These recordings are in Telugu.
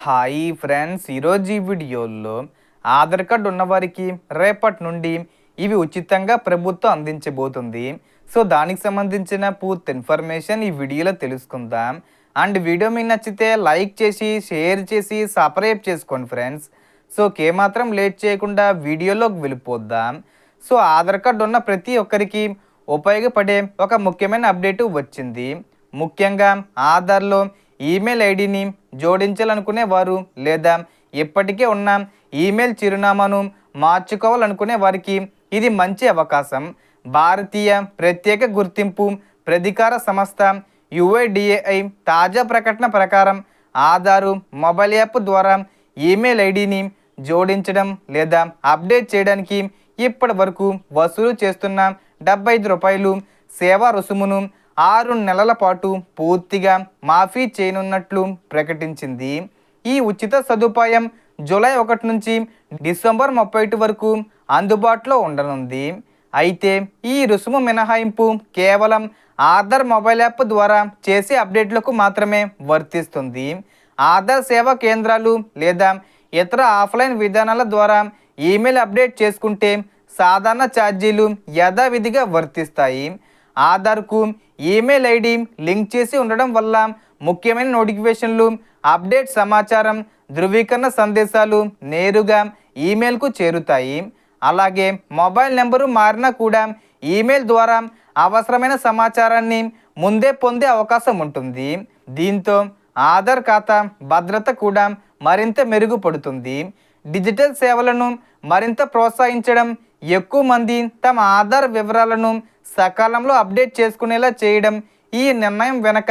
హాయ్ ఫ్రెండ్స్, ఈరోజు ఈ వీడియోలో ఆధార్ కార్డు ఉన్నవారికి రేపటి నుండి ఇవి ఉచితంగా ప్రభుత్వం అందించబోతుంది. సో దానికి సంబంధించిన పూర్తి ఇన్ఫర్మేషన్ ఈ వీడియోలో తెలుసుకుందాం. అండ్ వీడియో మీకు నచ్చితే లైక్ చేసి షేర్ చేసి సబ్స్క్రైబ్ చేసుకోండి ఫ్రెండ్స్. సో ఏమాత్రం లేట్ చేయకుండా వీడియోలోకి వెళ్ళిపోద్దాం. సో ఆధార్ కార్డు ఉన్న ప్రతి ఒక్కరికి ఉపయోగపడే ఒక ముఖ్యమైన అప్డేట్ వచ్చింది. ముఖ్యంగా ఆధార్లో ఈమెయిల్ ఐడిని జోడించాలనుకునే వారు లేదా ఇప్పటికే ఉన్న ఈమెయిల్ చిరునామాను మార్చుకోవాలనుకునే వారికి ఇది మంచి అవకాశం. భారతీయ ప్రత్యేక గుర్తింపు ప్రాధికార సంస్థ UIDAI తాజా ప్రకటన ప్రకారం ఆధారు మొబైల్ యాప్ ద్వారా ఈమెయిల్ ఐడిని జోడించడం లేదా అప్డేట్ చేయడానికి ఇప్పటి వరకు వసూలు చేస్తున్న ₹75 సేవా రుసుమును 6 నెలల పాటు పూర్తిగా మాఫీ చేయనున్నట్లు ప్రకటించింది. ఈ ఉచిత సదుపాయం జూలై 1 నుంచి డిసెంబర్ 31 వరకు అందుబాటులో ఉండనుంది. అయితే ఈ రుసుము మినహాయింపు కేవలం ఆధార్ మొబైల్ యాప్ ద్వారా చేసే అప్డేట్లకు మాత్రమే వర్తిస్తుంది. ఆధార్ సేవా కేంద్రాలు లేదా ఇతర ఆఫ్లైన్ విధానాల ద్వారా ఈమెయిల్ అప్డేట్ చేసుకుంటే సాధారణ ఛార్జీలు యథావిధిగా వర్తిస్తాయి. ఆధార్కు ఈమెయిల్ ఐడి లింక్ చేసి ఉండడం వల్ల ముఖ్యమైన నోటిఫికేషన్లు, అప్డేట్ సమాచారం, ధృవీకరణ సందేశాలు నేరుగా ఈమెయిల్కు చేరుతాయి. అలాగే మొబైల్ నెంబరు మారినా కూడా ఈమెయిల్ ద్వారా అవసరమైన సమాచారాన్ని ముందే పొందే అవకాశం ఉంటుంది. దీంతో ఆధార్ ఖాతా భద్రత కూడా మరింత మెరుగుపడుతుంది. డిజిటల్ సేవలను మరింత ప్రోత్సహించడం, ఎక్కువ మంది తమ ఆధార్ వివరాలను సకాలంలో అప్డేట్ చేసుకునేలా చేయడం ఈ నిర్ణయం వెనక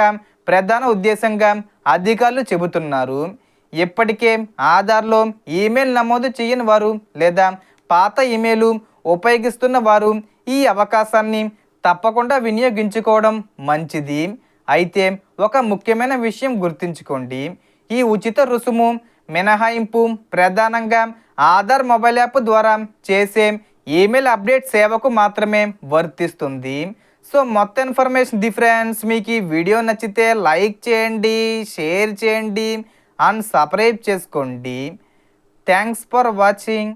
ప్రధాన ఉద్దేశంగా అధికారులు చెబుతున్నారు. ఇప్పటికే ఆధార్లో ఈమెయిల్ నమోదు చేయని వారు లేదా పాత ఈమెయిల్ ఉపయోగిస్తున్న వారు ఈ అవకాశాన్ని తప్పకుండా వినియోగించుకోవడం మంచిది. అయితే ఒక ముఖ్యమైన విషయం గుర్తుంచుకోండి, ఈ ఉచిత రుసుము మినహాయింపు ప్రధానంగా ఆధార్ మొబైల్ యాప్ ద్వారా చేసే ఈమెయిల్ అప్డేట్ సేవకు మాత్రమే వర్తిస్తుంది. సో మొత్తం ఇన్ఫర్మేషన్ ఫ్రెండ్స్, మీకు ఈ వీడియో నచ్చితే లైక్ చేయండి, షేర్ చేయండి అండ్ సబ్స్క్రైబ్ చేసుకోండి. Thanks for watching.